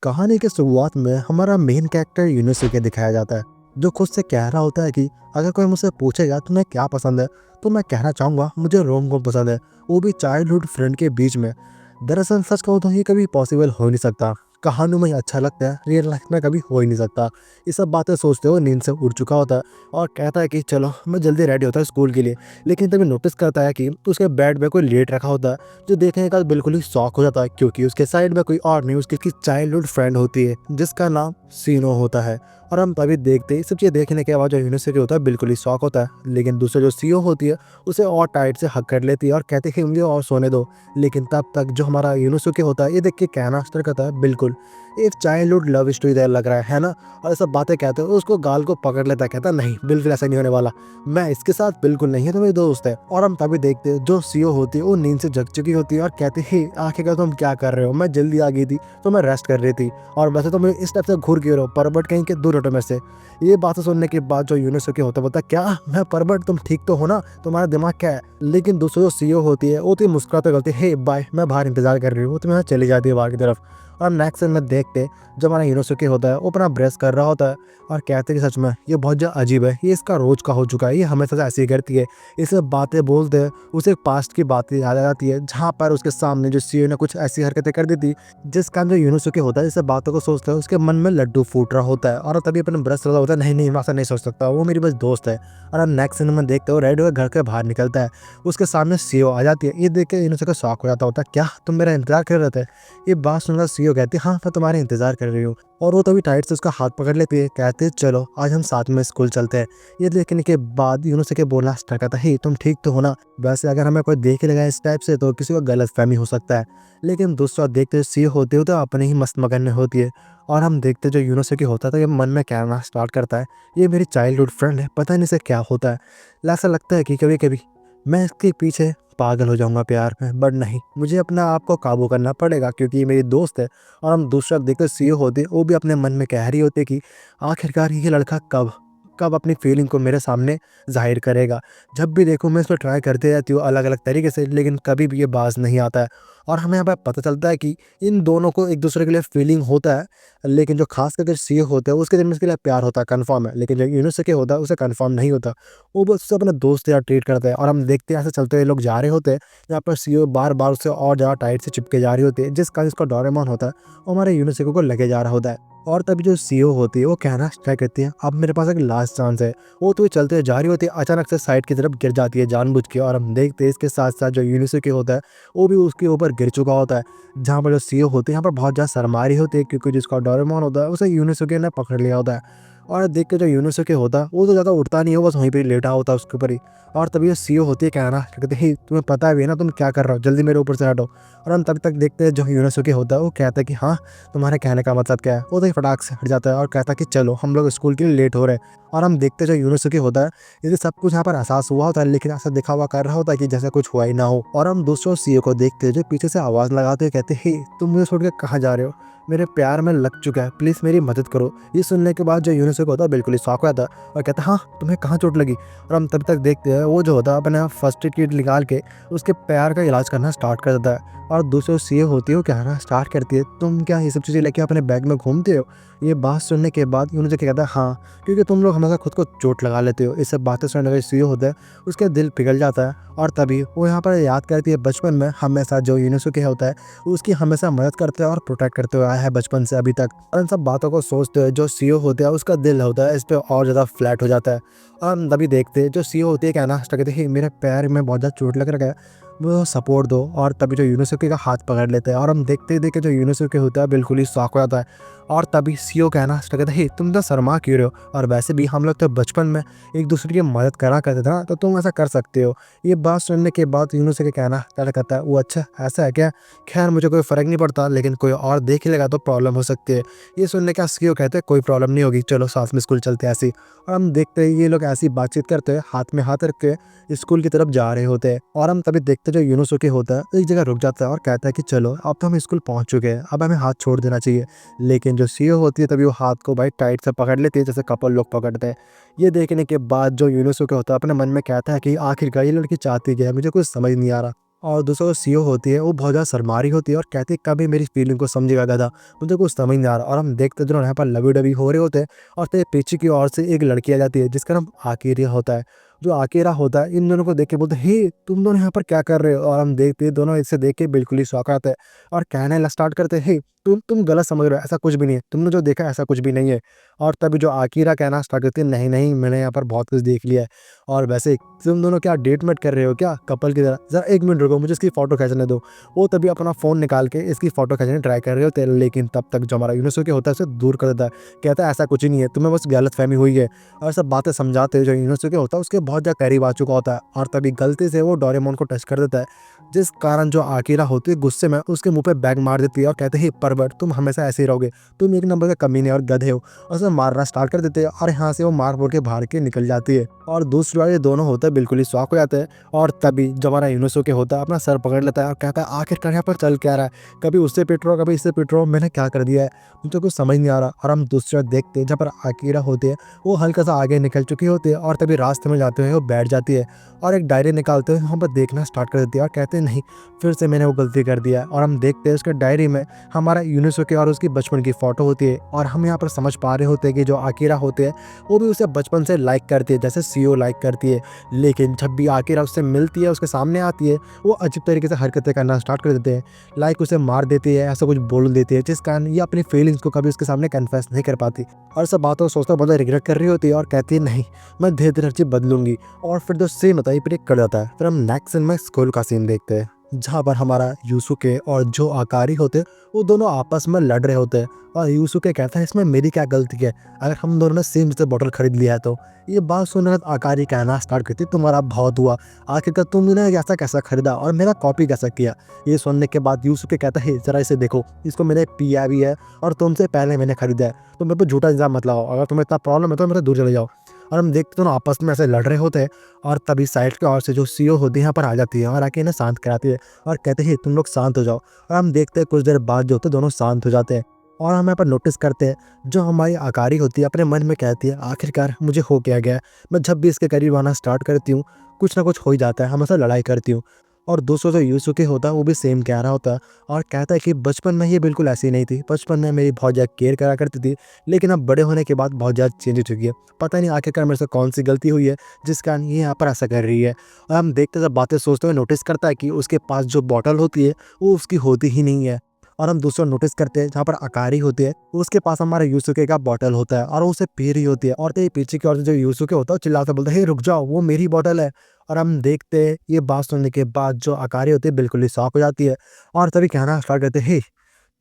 कहानी की शुरुआत में हमारा मेन कैरेक्टर यूनिसुके दिखाया जाता है, जो खुद से कह रहा होता है कि अगर कोई मुझसे पूछेगा तुम्हें क्या पसंद है, तो मैं कहना चाहूँगा मुझे रोम कॉम पसंद है, वो भी चाइल्डहुड फ्रेंड के बीच में। दरअसल सच कहूँ तो ये कभी पॉसिबल हो नहीं सकता। कहानियों में ही अच्छा लगता है, रियल लाइफ में कभी हो ही नहीं सकता। ये सब बातें सोचते हुए नींद से उठ चुका होता है और कहता है कि चलो मैं जल्दी रेडी होता है स्कूल के लिए। लेकिन तभी नोटिस करता है कि उसके बेड पे कोई लेट रखा होता है, जो देखने का बिल्कुल ही शौक हो जाता है, क्योंकि उसके साइड में कोई और नहीं, उसकी चाइल्डहुड फ्रेंड होती है जिसका नाम सीनो होता है। और हम तभी देखते ही सब चीज़ देखने के बाद जो यूनिवर्सिटी होता है बिल्कुल ही शौक होता है। लेकिन दूसरे जो सीओ होती है उसे और टाइट से हक कर लेती है और कहती है कि मुझे और सोने दो। लेकिन तब तक जो हमारा यूनिवर्सिटी होता है ये देख के कहना स्टार्ट करता है, बिल्कुल एक चाइल्डहुड लव स्टोरी तरह लग रहा है ना। और सब बातें कहते हैं उसको गाल को पकड़ लेता है, कहता है नहीं बिल्कुल ऐसा नहीं होने वाला, मैं इसके साथ बिल्कुल नहीं है, तो मेरी दोस्त है। और हम तभी देखते हैं जो सीओ होती है वो नींद से जग चुकी होती है और कहती है आखिरकार तुम क्या कर रहे हो, मैं जल्दी आ गई थी तो मैं रेस्ट कर रही थी, और वैसे तो मैं इस टाइप से घूर क्यों रहो परबट कहीं के दो रोटों में से। ये बातें सुनने के बाद जो यूनिवर्सिटी होता है बोलता क्या मैं परबट, तुम ठीक तो हो ना, तुम्हारा दिमाग क्या है। लेकिन दूसरी जो सीईओ होती है वो तो मुस्कुराते बोलती है हे बाय मैं बाहर इंतजार कर रही हूँ, तो मैं चली जाती है बाहर की तरफ। और नेक्स्ट सीन में देखते जब हमारा यूनिवर्सिटी होता है वो अपना ब्रेस कर रहा होता है और कहते हैं कि सच में ये बहुत ज़्यादा अजीब है, ये इसका रोज का हो चुका है, ये हमेशा से ऐसे ही करती है। इसे बातें बोलते हैं उसे पास्ट की बातें याद आ जाती है, जहाँ पर उसके सामने जो सीईओ ने कुछ ऐसी हरकतें कर दी थी जिस कारण जो यूनिवर्सिटी होता है इस बातों को सोचता है उसके मन में लड्डू फूट रहा होता है। और तभी अपने ब्रश रहा होता है, नहीं नहीं मैं ऐसा नहीं सोच सकता, वो मेरी बस दोस्त है। और अब नेक्स्ट सीन में देखते हो रेड घर के बाहर निकलता है, उसके सामने सीईओ आ जाती है। ये देख के यूनिवर्सिटी का शौक हो जाता होता है, क्या तुम मेरा इंतजार कर रहे थे। ये बात सुनकर सीईओ कहती है हाँ मैं तुम्हारा इंतजार कर रही हूँ। और वो तभी टाइट से उसका हाथ पकड़ लेती है, कहते हैं चलो आज हम साथ में स्कूल चलते हैं। ये देखने के बाद यूनिवर्सिटी बोलना स्टार्ट करता है तुम ठीक तो हो ना, वैसे अगर हमें कोई देख लेगा इस टाइप से तो किसी को गलत फहमी हो सकता है। लेकिन दूसरा देखते सीईओ होते हो तो अपने ही मस्त मगन में होती है। और हम देखते जो यूनिवर्सिटी होता था ये मन में कहना स्टार्ट करता है ये मेरी चाइल्डहुड फ्रेंड है, पता नहीं इसे क्या होता है। ऐसा लगता है कि कभी कभी मैं इसके पीछे पागल हो जाऊंगा प्यार में, बट नहीं मुझे अपना आप को काबू करना पड़ेगा क्योंकि ये मेरी दोस्त है। और हम दूसरा देखते सीईओ होते वो भी अपने मन में कह रही होती है कि आखिरकार ये लड़का कब कब अपनी फीलिंग को मेरे सामने जाहिर करेगा। जब भी देखो मैं इस पर ट्राई करते रहती हूँ अलग अलग तरीके से, लेकिन कभी भी ये बाज नहीं आता है। और हमें यहाँ पर पता चलता है कि इन दोनों को एक दूसरे के लिए फीलिंग होता है, लेकिन जो खास करके सीईओ होता है उसके दिल में इसके लिए प्यार होता है कन्फर्म है, लेकिन जो यूनिवर्सिटी होता है उसे कन्फर्म नहीं होता। वो बस उसे अपने दोस्त या ट्रीट करता है। और हम देखते हैं ऐसे चलते हुए लोग जा रहे होते हैं जहाँ पर सीईओ बार बार उससे और ज़्यादा टाइट से चिपके जा रही होती है, जिस कारण इसका डोरेमोन होता है वो हमारे यूनिवर्सिटी को लेके जा रहा होता है। और तभी जो सीईओ होती है वो कहना स्टार्ट करती है अब मेरे पास एक लास्ट चांस है। वो तो चलते जा रही होती है, अचानक से साइड की तरफ गिर जाती है जानबूझ के। और हम देखते हैं इसके साथ साथ जो यूनिवर्सिटी होता है वो भी उसके ऊपर गिर चुका होता है, जहाँ पर जो सीईओ होते हैं यहाँ पर बहुत ज़्यादा शर्मा रही होती है क्योंकि जिसका डोरेमोन होता है उसे यूनिवर्सिटी ने पकड़ लिया होता है। और देख के जो यूनिवर्सिटी होता है वो तो ज़्यादा उठता नहीं है, वो बस वहीं पे लेटा होता है उसके ऊपर ही। और तभी जो सीईओ होती है कहना कहते ही तुम्हें पता भी है ना तुम क्या कर रहे हो, जल्दी मेरे ऊपर से हटो। और हम तब तक देखते हैं जो यूनिवर्सिटी होता है वो कहता है कि हाँ तुम्हारे कहने का मतलब क्या है। वो तो ही फटाक से हट जाता है और कहता है कि चलो हम लोग स्कूल के लिए लेट हो रहे हैं। और हम देखते जो यूनिवर्सिटी होता है ये सब कुछ यहाँ पर एहसास हुआ होता है, लेकिन ऐसा दिखा हुआ कर रहा होता है कि जैसे कुछ हुआ ही ना हो। और हम दूसरों सीईओ को देखते हैं जो पीछे से आवाज़ लगाते हुए कहते ही तुम मुझे छोड़ के कहाँ जा रहे हो, मेरे प्यार में लग चुका है, प्लीज़ मेरी मदद करो। ये सुनने के बाद जो यूनिवर्सिटी होता है बिल्कुल ही शॉक हो जाता है और कहता है हाँ तुम्हें कहाँ चोट लगी। और हम तब तक देखते हैं वो जो होता है अपने फर्स्ट एड किट निकाल के उसके पैर का इलाज करना स्टार्ट कर देता है। और दूसरी सीईओ होती है वो कहना स्टार्ट करती है तुम क्या ये सब चीज़ें लेके अपने बैग में घूमते हो। ये बात सुनने के बाद यूनिवर्सिटी कहता है हाँ क्योंकि तुम लोग हमेशा खुद को चोट लगा लेते हो। इस सब बातें सुनने का सीईओ होता है उसके दिल पिघल जाता है। और तभी वो यहाँ पर याद करती है बचपन में हमेशा जो यूनिवर्सिटी होता है उसकी हमेशा मदद करते हैं और प्रोटेक्ट करते हुए आया है बचपन से अभी तक। और इन सब बातों को सोचते हुए जो सीईओ होता है उसका दिल होता है इस पर और ज़्यादा फ्लैट हो जाता है। और हम तभी देखते हैं जो सीईओ होती है कहना स्टार्ट कहते हैं मेरे पैर में बहुत ज़्यादा चोट लग रहा है, वो सपोर्ट दो। और तभी जो यूनिवर्सिटी का हाथ पकड़ लेते हैं और हम देखते ही देखे जो यूनिवर्सिटी होता है बिल्कुल ही शॉक हो जाता है। और तभी सीईओ कहना स्टार्ट कहता है तुम तो शर्मा क्यों रहे हो, और वैसे भी हम लोग तो बचपन में एक दूसरे की मदद करा करते थे ना, तो तुम ऐसा कर सकते हो। ये बात सुनने के बाद यूनिवर्सिटी कहना स्टार्ट करता है वो अच्छा ऐसा है क्या, खैर मुझे कोई फ़र्क नहीं पड़ता, लेकिन कोई और देख लेगा तो प्रॉब्लम हो सकती है। ये सुनने का सीईओ कहते हैं कोई प्रॉब्लम नहीं होगी, चलो साथ में स्कूल चलते हैं ऐसे ही। और हम देखते हैं ये लोग ऐसी बातचीत करते हैं हाथ में हाथ रख के स्कूल की तरफ जा रहे होते हैं। और हम तभी देखते जो यूनिवर्सिटी होता है एक जगह रुक जाता है और कहता है कि चलो अब तो हम स्कूल पहुंच चुके हैं, अब हमें हाथ छोड़ देना चाहिए। लेकिन जो सीईओ होती है तभी वो हाथ को भाई टाइट से पकड़ लेती है जैसे कपल लोग पकड़ते हैं। ये देखने के बाद जो यूनिवर्सिटी होता है अपने मन में कहता है कि आखिरकार ये लड़की चाहती क्या है, मुझे कुछ समझ नहीं आ रहा। और दूसरा जो सीईओ होती है वो बहुत ज़्यादा शर्मारी होती है और कहती है कभी मेरी फीलिंग को समझेगा गधा, मुझे कुछ समझ नहीं आ रहा। और हम देखते हैं दोनों यहाँ पर लवी डबी हो रहे होते हैं और फिर पीछे की ओर से एक लड़की आ जाती है जिसका नाम आकिरा होता है। जो आकिरा होता है इन दोनों को देख के बोलते हैं हे तुम दोनों यहाँ पर क्या कर रहे हो। और हम देखते हैं दोनों इसे देख के बिल्कुल ही शौक आते हैं और कहने स्टार्ट करते हैं हे तुम गलत समझ रहे हो, ऐसा कुछ भी नहीं है, तुमने जो देखा ऐसा कुछ भी नहीं है। और तभी जो आकिरा कहना स्टार्ट करती है नहीं नहीं मैंने यहाँ पर बहुत कुछ देख लिया है। और वैसे तुम दोनों क्या डेट मेट कर रहे हो क्या कपल की तरह, ज़रा एक मिनट रुको मुझे इसकी फ़ोटो खींचने दो। वो तभी अपना फ़ोन निकाल के इसकी फ़ोटो खींचने ट्राई कर रहे होते हैं, लेकिन तब तक जो हमारा यूनुसुके होता है उसे दूर कर देता है। कहता है ऐसा कुछ ही नहीं है, तुम्हें बस गलतफ़हमी हुई है। और सब बातें समझाते जो यूनुसुके होता है उसके बहुत ज़्यादा करीब आ चुका होता है और तभी गलती से वो डोरेमोन को टच कर देता है, जिस कारण जो आकिरा होती है गुस्से में उसके मुँह पे बैग मार देती है और कहते हैं परवर्ट तुम हमेशा ऐसे ही रहोगे, तुम एक नंबर के कमीने और गधे हो। और उसे मारना स्टार्ट कर देते हैं और यहाँ से वो मार बोल के बाहर के निकल जाती है। और दूसरी बार ये दोनों होते हैं बिल्कुल ही शॉक हो जाते हैं। और तभी जब हमारा यूनुसुके होता है अपना सर पकड़ लेता है और कहता है आखिरकार यहाँ पर चल क्या रहा है, कभी उससे पिट रहा हूँ कभी इससे पिट रहा हूँ, मैंने क्या कर दिया है, मुझे कुछ समझ नहीं आ रहा। और हम दूसरी बार देखते हैं जहाँ पर आकिरा होती है वो हल्का सा आगे निकल चुकी होती है और तभी रास्ते में जाते हुए वो बैठ जाती है और एक डायरी निकालते हुए वहाँ पर देखना स्टार्ट कर देती है और कहते हैं नहीं फिर से मैंने वो गलती कर दिया है। और हम देखते हैं उसके डायरी में हमारा यूनुसुके और उसकी बचपन की फ़ोटो होती है और हम यहाँ पर समझ पा रहे होते हैं कि जो आकिरा होते हैं वो भी उसे बचपन से लाइक करती है जैसे सीईओ लाइक करती है। लेकिन जब भी आकिरा उससे मिलती है उसके सामने आती है वो अजीब तरीके से हरकतें करना स्टार्ट कर देते हैं, लाइक उसे मार देती है, ऐसा कुछ बोल देती है जिस कारण ये अपनी फीलिंग्स को कभी उसके सामने कन्फेस नहीं कर पाती और सब बातों को सोचकर बहुत रिग्रेट कर रही होती है और कहती है नहीं मैं धीरे धीरे हर चीज़ बदलूंगी। और फिर जो सीन होता है ये प्रेडिक्ट कर जाता है। फिर हम नेक्स्ट सीन में स्कूल का सीन देखते हैं जहाँ पर हमारा यूसुके और जो आकारी होते हैं वो दोनों आपस में लड़ रहे होते हैं और यूसुके कहता है इसमें मेरी क्या गलती है, अगर हम दोनों ने सेम जैसे बॉटल खरीद लिया है तो। ये बात सुनने के बाद आकारी कहना स्टार्ट करती तुम्हारा बहुत हुआ, आखिरकार तुमने ऐसा कैसा खरीदा और मेरा कॉपी कैसा किया। ये सुनने के बाद यूसुके कहता है जरा इसे देखो, इसको मैंने पिया भी है और तुमसे पहले मैंने खरीदा है, तो मेरे को झूठा इल्ज़ाम मत लगाओ, अगर तुम्हें इतना प्रॉब्लम है तो मेरे दूर चले जाओ। और हम देखते दोनों आपस में ऐसे लड़ रहे होते हैं और तभी साइड की ओर से जो सीईओ होती है यहाँ पर आ जाती है और आके इन्हें शांत कराती है और कहते हैं तुम लोग शांत हो जाओ। और हम देखते हैं कुछ देर बाद जो होते हैं दोनों शांत हो जाते हैं और हम यहाँ पर नोटिस करते हैं जो हमारी आकारी होती है अपने मन में कहती है आखिरकार मुझे हो क्या गया है, मैं जब भी इसके करीब आना स्टार्ट करती हूँ कुछ ना कुछ हो ही जाता है, हमेशा लड़ाई करती हूँ। और दोस्तों जो यूसुके होता है वो भी सेम कह रहा होता है और कहता है कि बचपन में ये बिल्कुल ऐसी नहीं थी, बचपन में मेरी बहुत ज़्यादा केयर करा करती थी लेकिन अब बड़े होने के बाद बहुत ज़्यादा चेंज हो चुकी है, पता नहीं आखिरकार मेरे से कौन सी गलती हुई है जिस कारण ये यहाँ पर ऐसा कर रही है। और हम देखते जब बातें सोचते हुए नोटिस करता है कि उसके पास जो बॉटल होती है वो उसकी होती ही नहीं है। और हम दूसरा नोटिस करते हैं जहाँ पर आकारी होती है उसके पास हमारे यूसुके का बॉटल होता है और वो उसे पी रही होती है और तो ये पीछे की ओर से जो यूसुके होता है वो चिल्लाता बोलता है हे रुक जाओ वो मेरी बॉटल है। और हम देखते हैं ये बात सुनने के बाद जो आकारी होती है बिल्कुल ही शॉक हो जाती है और तभी कहना स्टार्ट करते हैं हे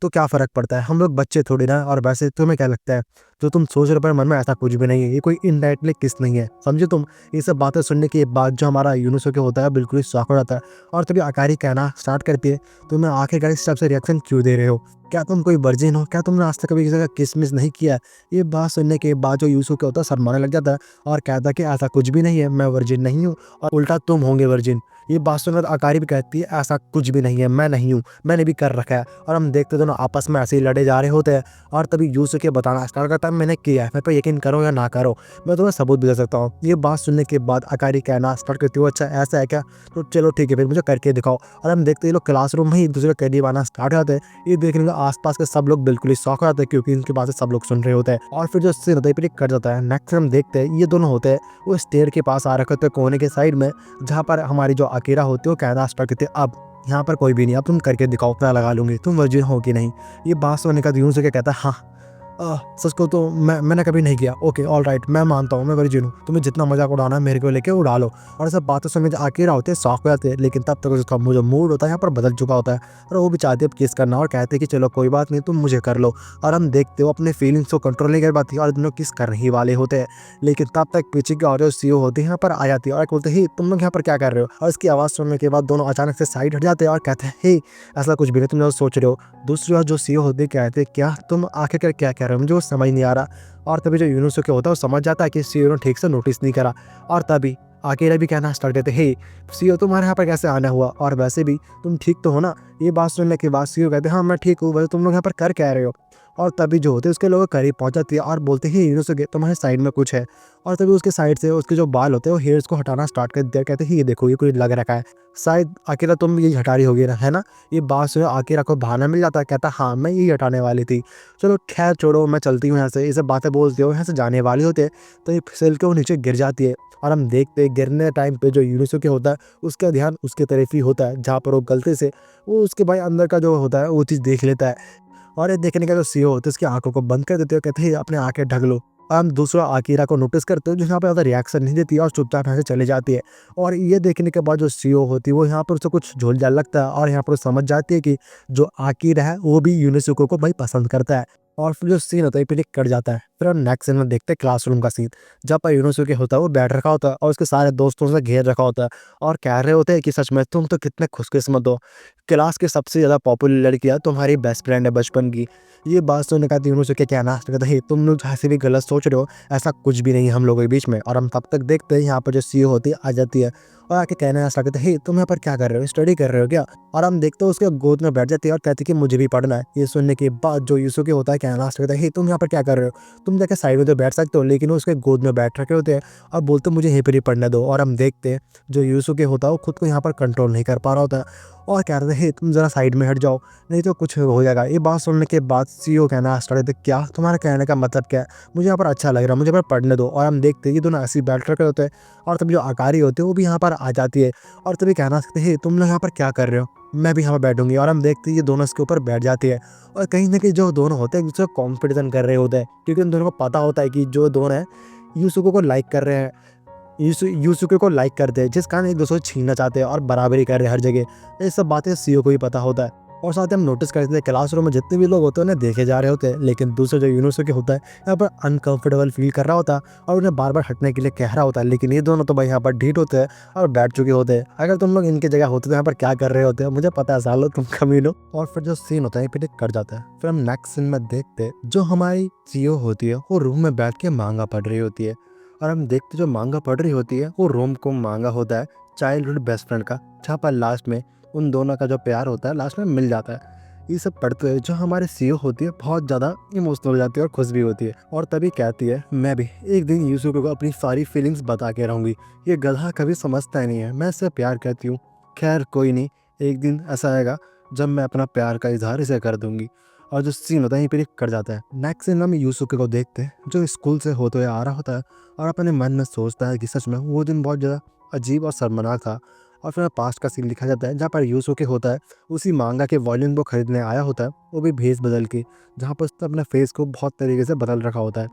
तो क्या फ़र्क पड़ता है, हम लोग बच्चे थोड़ी ना, और वैसे तुम्हें क्या लगता है जो तुम सोच रहे हो पर मन में ऐसा कुछ भी नहीं है, ये कोई इनडायरेक्टली किस नहीं है, समझे तुम। ये सब बातें सुनने के बाद जो हमारा यूनुसुके होता है बिल्कुल ही शॉक हो जाता है और तभी आकारी कहना स्टार्ट करती है तुम्हें आखिरकार इस टाइप से रिएक्शन क्यों दे रहे हो, क्या तुम कोई वर्जिन हो, क्या तुमने आज तक कभी किसी का किसमिस नहीं किया। ये बात सुनने के बाद जो यूसुके होता है शर्माने लग जाता है और कहता है कि ऐसा कुछ भी नहीं है, मैं वर्जिन नहीं हूँ और उल्टा तुम होंगे वर्जिन। ये बात सुनकर आकारी भी कहती है ऐसा कुछ भी नहीं है, मैं नहीं हूँ, मैंने भी कर रखा है। और हम देखते दोनों आपस में ऐसे ही लड़े जा रहे होते हैं और तभी यूसुके बताना स्टार्ट करता है मैंने किया है, मेरे पर यकीन करो या ना करो, मैं तुम्हें सबूत भी दे सकता हूँ। ये बात सुनने के बाद आकारी कहना स्टार्ट करती हूँ अच्छा ऐसा है क्या, तो चलो ठीक है फिर मुझे करके दिखाओ। और हम देखते ये लोग क्लासरूम में ही एक दूसरे के करीब आना स्टार्ट हो जाते हैं। ये देखने के आसपास के सब लोग बिल्कुल ही शॉक हो जाते हैं क्योंकि इनकी बातें सब लोग सुन रहे होते हैं। और फिर जो सीन होता है फिर कट जाता है। नेक्स्ट हम देखते हैं ये दोनों होते हैं वो स्टेयर के पास आ रखे होते हैं कोने के साइड में, जहाँ पर हमारी जो आकिरा होती है वो कहना स्टार्ट करती है अब यहाँ पर कोई भी नहीं, अब तुम करके दिखाओ पता लगा लूंगी तुम वर्जिन हो कि नहीं। ये बात सुनने का यूं से क्या कहता है हाँ सच को तो मैंने कभी नहीं किया, ओके ऑल राइट मैं मानता हूँ मैं वर्जिन हूँ, तुम्हें जितना मजाक उड़ाना है मेरे को लेके उड़ा लो। और सब बातें सुनने आकिरा होते हैं शौक हो जाते हैं, लेकिन तब तक उसका जो मूड होता है यहाँ पर बदल चुका होता है और वो भी चाहते हैं किस करना और कहते हैं कि चलो कोई बात नहीं तुम मुझे कर लो। और हम देखते हो अपने फीलिंग्स को कंट्रोल नहीं कर पाती और दोनों किस करने ही वाले होते हैं, लेकिन तब तक पीछे की और जो सीईओ होती है यहाँ पर आ जाती है और बोलते हैं तुम लोग यहाँ पर क्या कर रहे हो। और इसकी आवाज़ सुनने के बाद दोनों अचानक से साइड हट जाते हैं और कहते हैं हे ऐसा कुछ भी नहीं तुम जो सोच रहे हो। दूसरी बात जो सीईओ होती है कहते हैं क्या तुम आखिरकार क्या कह रहे हो, मुझे वो समझ नहीं आ रहा। और तभी जो यूनुसुके होता है वो समझ जाता है कि सीईओ ने ठीक से नोटिस नहीं करा और तभी आकिरा भी कहना स्टार्ट करते हे सीईओ तुम्हारे यहाँ पर कैसे आना हुआ और वैसे भी तुम ठीक तो हो ना। ये बात सुनने के बाद सीईओ कहते हैं हाँ मैं ठीक हूँ, वैसे तुम लोग यहाँ पर कर क्या रहे हो। और तभी जो होते हैं उसके लोग करीब पहुंच जाती है और बोलते हैं यूनोसुके तुम्हारे साइड में कुछ है। और तभी उसके साइड से उसके जो बाल होते हैं वो हेयर्स को हटाना स्टार्ट कर दिया, कहते हैं ये देखो ये कोई लग रखा है, शायद आकिरा तुम यही हटा रही होगी ना, है ना। ये बात सुन आकिरा को बहाना मिल जाता है, कहता हाँ मैं यही हटाने वाली थी, चलो खैर छोड़ो मैं चलती हूँ यहाँ से। ये सब बातें बोलती हो यहाँ से जाने वाली होते हैं तो ये फिसल के वो नीचे गिर जाती है। और हम देखते हैं गिरने टाइम पे जो यूनिसुके होता है उसका ध्यान उसके तरफ ही होता है, जहाँ पर वो गलती से वो उसके भाई अंदर का जो होता है वो चीज़ देख लेता है। और ये देखने का जो सीईओ होता है उसकी आंखों को बंद कर देते हो, कहते हैं अपने आंखें ढक लो। और हम दूसरा आकिरा को नोटिस करते हो जो यहाँ पे ज़्यादा रिएक्शन नहीं देती है और चुपचाप यहाँ से चले जाती है। और ये देखने के बाद जो सीईओ होती है वो यहाँ पर उसे कुछ झोल झाल लगता है और यहाँ पर वो समझ जाती है कि जो आकिरा है वो भी यूनिसुको को भाई पसंद करता है। और फिर जो सीन होता है फिर कट जाता है। फिर हम नेक्स्ट सीन में देखते हैं क्लासरूम का सीन, जहाँ पर यूनिसुके होता है वो बैठ रखा होता है और उसके सारे दोस्तों से घेर रखा होता है और कह रहे होते हैं कि सच में तुम तो कितने खुशकिस्मत हो, क्लास की सबसे ज़्यादा पॉपुलर लड़की है तुम्हारी बेस्ट फ्रेंड है बचपन की। ये बात सुनने का यूनिसुके कहना कहता है तुम लोग ऐसे भी गलत सोच रहे हो, ऐसा कुछ भी नहीं है हम लोगों के बीच में। और हम तब तक देखते हैं यहाँ पर जो सीईओ होती है आ जाती है और आके कहना स्टार्ट करते हैं तुम यहाँ पर क्या कर रहे हो, स्टडी कर रहे हो क्या। और हम देखते हैं उसके गोद में बैठ जाती है और कहती है कि मुझे भी पढ़ना है। ये सुनने के बाद जो यूसुके होता है कहना स्टार्ट करता है तुम यहाँ पर क्या कर रहे हो, तुम जाके साइड में तो बैठ सकते हो, लेकिन वो उसके गोद में बैठ रखे होते हैं और बोलते मुझे यहीं पर ही पढ़ने दो। और हम देखते हैं जो यूसुके होता है वो खुद को यहाँ पर कंट्रोल नहीं कर पा रहा होता है और कह रहे थे तुम ज़रा साइड में हट जाओ नहीं तो कुछ हो जाएगा। ये बात सुनने के बाद सीईओ कहना स्टार्ट करते क्या तुम्हारा कहने का मतलब क्या है, मुझे यहाँ पर अच्छा लग रहा है, मुझे यहाँ पर पढ़ने दो। और हम देखते हैं ये दोनों ऐसे बैठ रखे होते हैं और तभी जो आकारी होते हैं वो भी यहाँ पर आ जाती है और तभी कहना सकते हैं तुम लोग यहाँ पर क्या कर रहे हो, मैं भी यहाँ पर बैठूंगी। और हम देखते हैं ये दोनों इसके ऊपर बैठ जाती है और कहीं ना कहीं जो दोनों होते हैं एक दूसरे को कॉम्पिटिशन कर रहे होते हैं, क्योंकि उन दोनों को पता होता है कि जो दोनों हैं यूसुको को लाइक कर रहे हैं, यूसुके को लाइक करते हैं, जिस कारण एक दूसरे को छीनना चाहते हैं और बराबरी कर रहे हैं हर जगह। ये सब बातें सीईओ को ही पता होता है। और साथ ही हम नोटिस करते हैं क्लासरूम में जितने भी लोग होते हैं उन्हें देखे जा रहे होते हैं, लेकिन दूसरा जो यूनिवर्सिटी होता है यहाँ पर अनकंफर्टेबल फील कर रहा होता है और उन्हें बार बार हटने के लिए कह रहा होता है। लेकिन ये दोनों तो भाई यहाँ पर ढीठ होते हैं और बैठ चुके होते हैं। अगर तुम लोग इनकी जगह होते तो यहाँ पर क्या कर रहे होते हैं, मुझे पता है सालो तुम कमीनो। और फिर जो सीन होता है फिर कट जाता है। फिर हम नेक्स्ट सीन में देखते हैं जो हमारी सीईओ होती है वो रूम में बैठ के मांगा पढ़ रही होती है और हम देखते जो मांगा पढ़ रही होती है वो रोम को मांगा होता है चाइल्डहुड बेस्ट फ्रेंड का, जहाँ पर लास्ट में उन दोनों का जो प्यार होता है लास्ट में मिल जाता है। ये सब पढ़ते हुए जो हमारे सीईओ होती है बहुत ज़्यादा इमोशनल हो जाती है और खुश भी होती है और तभी कहती है मैं भी एक दिन यूसुको को अपनी सारी फीलिंग्स बता के रहूँगी, ये गधा कभी समझता ही नहीं है, मैं इससे प्यार करती हूँ। खैर कोई नहीं, एक दिन ऐसा आएगा जब मैं अपना प्यार का इजहार इसे कर दूंगी। और जो सीन होता है यहीं पर कर जाता है। नेक्स्ट सीन हम यूसुके को देखते हैं जो स्कूल से होते हुए आ रहा होता है और अपने मन में सोचता है कि सच में वो दिन बहुत ज़्यादा अजीब और शर्मनाक था। और फिर पास्ट का सीन लिखा जाता है जहाँ पर यूसुके होता है उसी मांगा के वॉल्यूम को खरीदने आया होता है, वो भी भेस बदल के, जहाँ पर उसने अपने फेस को बहुत तरीके से बदल रखा होता है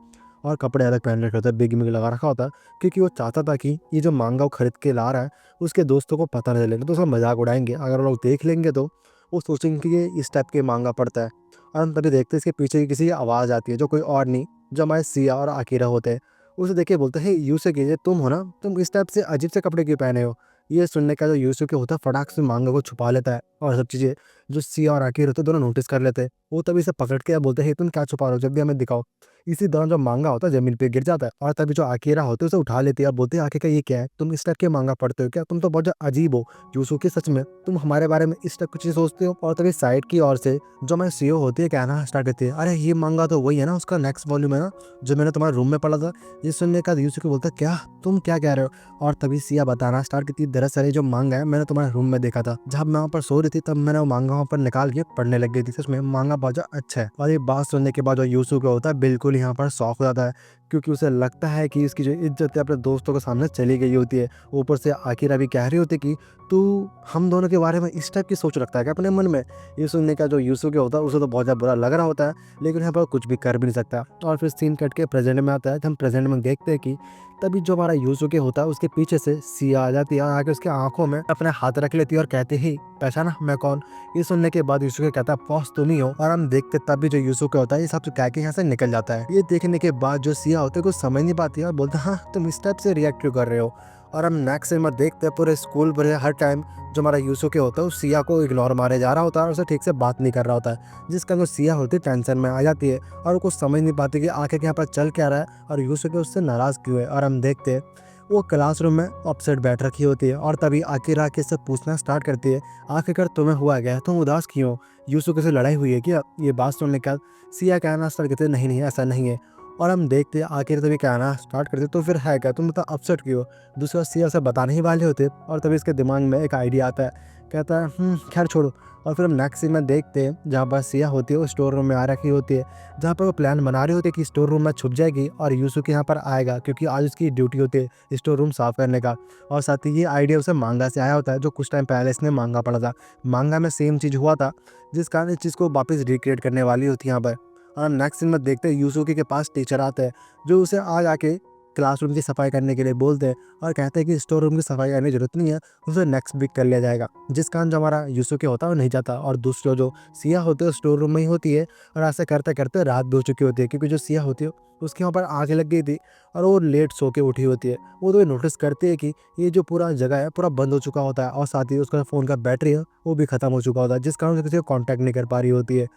और कपड़े अलग पहन रखे होते हैं, बिग मिग लगा रखा होता है, क्योंकि वो चाहता था कि ये जो मांगा वो खरीद के ला रहा है उसके दोस्तों को पता नहीं चलेगा तो उसका मजाक उड़ाएंगे, अगर वो लोग देख लेंगे तो वो सोचेंगे कि ये इस टाइप के मांगा पड़ता है। और हम तभी देखते हैं इसके पीछे की किसी की आवाज़ आती है जो कोई और नहीं, जो हमारे सिया और आकिरा होते हैं। उसे देख के बोलते हैं यूसुके ये तुम हो ना, तुम इस टाइप से अजीब से कपड़े क्यों पहने हो। ये सुनने का जो यूसुके होता है फटाक से मांगा को छुपा लेता है और सब चीज़ें जो सिया और आकिरा होते हैं दोनों नोटिस कर लेते हैं। वो तभी से पकड़ के बोलते हैं तुम क्या छुपा रहे हो, जब भी हमें दिखाओ। इसी दौरान जो मांगा होता है जमीन पे गिर जाता है और तभी जो आकिरा होते हैं उसे उठा लेती है और बोलते हैं आखिर का ये क्या है, तुम इस टाइप के मांगा पढ़ते हो क्या, तुम तो बहुत ज़्यादा अजीब हो यूसुके, सच में तुम हमारे बारे में इस टाइप की चीज़ सोचते हो। और तभी साइड की ओर से जो हमारी सीईओ होती है कहना स्टार्ट करती है अरे ये मांगा तो वही है ना, उसका नेक्स्ट वॉल्यूम है ना जो मैंने तुम्हारे रूम में पढ़ा था। ये सुनने का यूसुके बोलता है क्या तुम क्या कह रहे हो। और तभी सिया बताना स्टार्ट करती है दरअसल ये जो मांगा है मैंने तुम्हारे रूम में देखा था, जब मैं वहाँ पर सो रही थी तब मैंने वो मांगा वहाँ पर निकाल के पढ़ने लग गई थी, सच में मांगा बहुत अच्छा है। और ये बात सुनने के बाद जो यूसुके होता है बिल्कुल यहाँ पर शॉक हो जाता है, क्योंकि उसे लगता है कि इसकी जो इज्जत है अपने दोस्तों के सामने चली गई होती है। ऊपर से आकिरा भी कह रही होती है कि तू हम दोनों के बारे में इस टाइप की सोच रखता है क्या अपने मन में। ये सुनने का जो यूसुके होता है उसे तो बहुत ज़्यादा बुरा लग रहा होता है, लेकिन यहाँ पर कुछ भी कर भी नहीं सकता। और फिर सीन कट के प्रेजेंट में आता है, हम प्रेजेंट में देखते हैं कि तभी जो हमारा यूसुके होता है उसके पीछे से सिया आ जाती है और आके उसके आंखों में अपने हाथ रख लेती है और कहती ही पहचाना मैं कौन। ये सुनने के बाद यूसुके कहता है बॉस तुम ही हो। और हम देखते तभी जो यूसुके होता है ये सब कह के यहाँ से निकल जाता है। ये देखने के बाद जो सिया होते है कुछ समझ नहीं पाती है और बोलते हाँ तुम इस टाइप से रिएक्ट क्यों कर रहे हो। और हम नेक्स्ट सीन में देखते हैं पूरे स्कूल पर हर टाइम जो हमारा यूसुके होता है उस सिया को इग्नोर मारे जा रहा होता है और उसे ठीक से बात नहीं कर रहा होता है, जिसका जो सिया होती है टेंशन में आ जाती है और वो कुछ समझ नहीं पाती कि आखिर यहाँ पर चल क्या रहा है और यूसुके उससे नाराज़ क्यों है। और हम देखते हैं वो क्लासरूम में अपसेट बैठ रखी होती है और तभी आकिरा के से पूछना स्टार्ट करती है आखिरकार तुम्हें हुआ क्या, तुम उदास क्यों हो, यूसुके से लड़ाई हुई है क्या। ये बात सुनने के बाद सिया कहना स्टार्ट करते नहीं नहीं ऐसा नहीं है। और हम देखते आखिर तभी कहना स्टार्ट करते तो फिर है क्या, तुम इतना अपसेट क्यों। दूसरा सिया उसे बताने ही वाले होते और तभी इसके दिमाग में एक आइडिया आता है, कहता है खैर छोड़ो। और फिर हम नेक्स्ट सीन में देखते हैं जहाँ पर सिया होती है वो स्टोर रूम में आ रखी होती है, जहाँ पर वो प्लान बना रही होती है कि स्टोर रूम में छुप जाएगी और यूसुके यहाँ पर आएगा क्योंकि आज उसकी ड्यूटी होती है स्टोर रूम साफ करने का। और साथ ही ये आइडिया उसे मांगा से आया होता है, जो कुछ टाइम पहले इसने मांगा पड़ा था। मांगा में सेम चीज़ हुआ था, जिस कारण इस चीज़ को वापस रिक्रिएट करने वाली होती है यहाँ पर। और हम नेक्स्ट सीन में देखते हैं यूसुके के पास टीचर आता है, जो उसे आज आके क्लासरूम की सफाई करने के लिए बोलते हैं और कहते हैं कि स्टोर रूम की सफाई करने की जरूरत नहीं है, उसे नेक्स्ट वीक कर लिया जाएगा। जिस कारण जो हमारा यूसुके होता है वो नहीं जाता और दूसरा जो सिया होते हैं स्टोर रूम में ही होती है। और ऐसे करते करते रात भी हो चुकी होती है, क्योंकि जो सिया होती है उसके वहाँ पर आग लग गई थी और वो लेट सो के उठी होती है। वो तो नोटिस करती है कि ये जो पूरा जगह है पूरा बंद हो चुका होता है और साथ ही उसका फ़ोन का बैटरी है वो भी ख़त्म हो चुका होता है, जिस कारण से किसी को कॉन्टैक्ट नहीं कर पा रही होती है।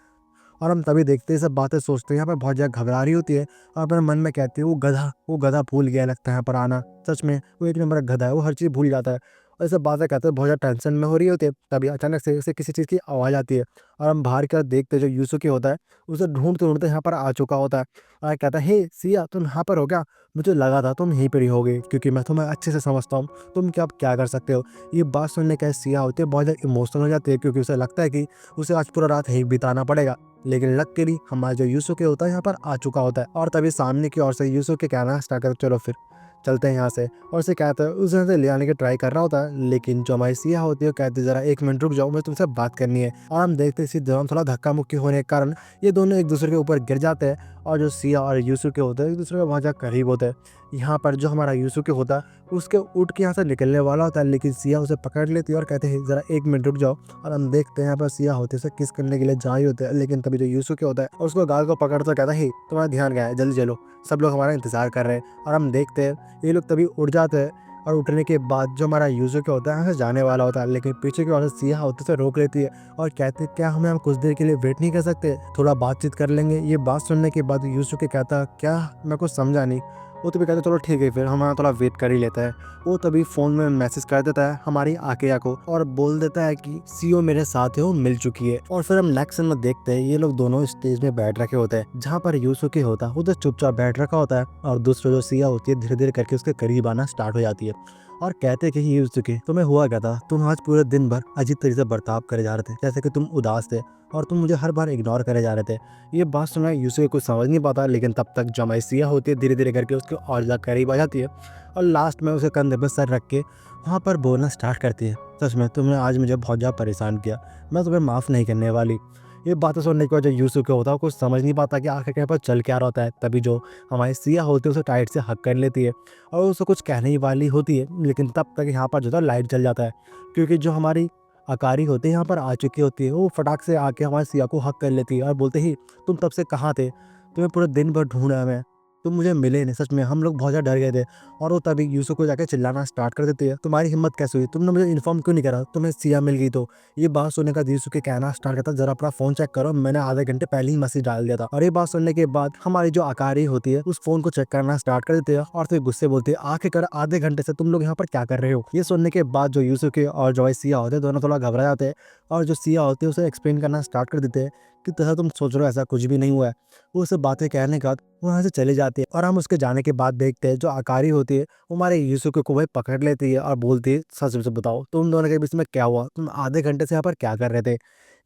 और हम तभी देखते हैं सब बातें सोचते हैं, यहाँ पर बहुत ज़्यादा घबरा रही होती है और अपने मन में कहती है वो गधा भूल गया लगता है यहाँ पर आना। सच में वो एक नंबर का गधा है, वो हर चीज़ भूल जाता है। और ये सब बातें कहते हैं बहुत ज़्यादा टेंशन में हो रही होती है। तभी अचानक से उसे किसी चीज़ की आवाज़ आती है और हम बाहर की तरफ देखते हैं जो यूसुके होता है उसे ढूंढते ढूंढते यहाँ पर आ चुका होता है। और कहता है हे सिया तुम यहाँ पर हो क्या, मुझे लगा था तुम यहीं पर ही होगे क्योंकि मैं तुम्हें अच्छे से समझता हूँ, तुम क्या अब क्या कर सकते हो। ये बात सुनने का सिया होती है बहुत ज़्यादा इमोशनल हो जाती है, क्योंकि उसे लगता है कि उसे आज पूरा रात यहीं बिताना पड़ेगा। लेकिन लकीली हमारा जो यूसुके होता है यहाँ पर आ चुका होता है और तभी सामने की ओर से यूसुके कहना स्टार्ट कर चलो फिर चलते हैं यहाँ से। और उसे कहता है उसे यहाँ से ले आने की ट्राई कर रहा होता है, लेकिन जो हमारी सिया होती है कहती है ज़रा 1 मिनट रुक जाओ, मैं तुमसे बात करनी है। और हम देखते हैं इसी दौरान थोड़ा धक्का मुक्की होने के कारण ये दोनों एक दूसरे के ऊपर गिर जाते हैं और जो सिया और यूसुके होते हैं एक दूसरे के बहुत ज़्यादा करीब होते हैं। यहाँ पर जो हमारा यूसुके होता है उसके उठ के यहाँ से निकलने वाला होता है, लेकिन सिया उसे पकड़ लेती है और कहते हैं ज़रा 1 मिनट रुक जाओ। और हम देखते हैं यहाँ पर सिया होते उसे किस करने के लिए जा ही होते हैं, लेकिन तभी जो यूसुके होता है और उसको गाल को पकड़ता कहता है तुम्हारा ध्यान गया है, जल्दी चलो, सब लोग हमारा इंतजार कर रहे हैं। और हम देखते हैं ये लोग तभी उठ जाते हैं और उठने के बाद जो हमारा यूसुके होता है यहाँ से जाने वाला होता है, लेकिन पीछे की ओर से सिया होते से रोक लेती है और कहते हैं क्या हम कुछ देर के लिए वेट नहीं कर सकते, थोड़ा बातचीत कर लेंगे। ये बात सुनने के बाद यूसुके कहता क्या, मैं कुछ समझा नहीं। वो तभी कहते चलो ठीक है फिर हम थोड़ा वेट कर ही लेता है। वो तभी फ़ोन में मैसेज कर देता है हमारी आकेया को और बोल देता है कि सीओ मेरे साथ है, वो मिल चुकी है। और फिर हम नेक्स्ट सीन में देखते हैं ये लोग दोनों स्टेज में बैठ रखे होते हैं, जहाँ पर यूसुके होता है उधर चुपचाप बैठ रखा होता है और दूसरा जो सिया होती है धीरे धीरे करके उसके करीब आना स्टार्ट हो जाती है और कहते हैं कि यूसुके तुम्हें हुआ क्या था, तुम आज पूरे दिन भर अजीब तरीके से बर्ताव करे जा रहे थे, जैसे कि तुम उदास थे और तुम मुझे हर बार इग्नोर करे जा रहे थे। ये बात सुना यूसुके कुछ समझ नहीं पाता, लेकिन तब तक जो हमारी सिया होती है धीरे धीरे करके उसके और ज़्यादा करीब आ जाती है और लास्ट में उसे कंधे पर सर रख के वहाँ पर बोलना स्टार्ट करती है सच में तुमने आज मुझे बहुत ज़्यादा परेशान किया, मैं तुम्हें माफ़ नहीं करने वाली। ये बातें सुनने के बाद जो यूसुके होता है कुछ समझ नहीं पाता कि आखिर यहाँ पर चल क्या रहा होता है। तभी जो हमारी सिया होती है उसे टाइट से हक कर लेती है और उसे कुछ कहने ही वाली होती है, लेकिन तब तक यहाँ पर जो था लाइट जल जाता है, क्योंकि जो हमारी अकारी होती है यहाँ पर आ चुकी होती है। वो फटाक से आके हमारे सिया को हक कर लेती है और बोलते ही तुम तब से कहाँ थे, तुम्हें पूरे दिन भर ढूंढा मैं, तुम मुझे मिले नहीं, सच में हम लोग बहुत ज़्यादा डर गए थे। और वो तभी यूसुफ को जाकर चिल्लाना स्टार्ट कर देती है तुम्हारी हिम्मत कैसे हुई, तुमने मुझे इन्फॉर्म क्यों नहीं करा, तुम्हें सिया मिल गई तो। ये बात सुनने का यूसुफ के कहना स्टार्ट करता जरा अपना फ़ोन चेक करो, मैंने आधे घंटे पहले ही मैसेज डाल दिया था। और ये बात सुनने के बाद हमारी जो अकारी होती है उस फ़ोन को चेक करना स्टार्ट कर देती है और फिर गुस्से बोलती है आखिरकार आधे घंटे से तुम लोग यहाँ पर क्या कर रहे हो। ये सुनने के बाद जो यूसुफ के और जो सिया होते हैं दोनों थोड़ा घबरा जाते हैं और जो सिया होती है उसे एक्सप्लेन करना स्टार्ट कर देते हैं कि तरह तुम सोच रहे हो ऐसा कुछ भी नहीं हुआ है। वो सब बातें कहने के बाद वो यहाँ से चले जाती है और हम उसके जाने के बाद देखते हैं जो अकारी होती है वो हमारे यूसुफ को वही पकड़ लेती है और बोलती है सच से बताओ तुम दोनों के बीच में क्या हुआ, तुम आधे घंटे से यहाँ पर क्या कर रहे थे।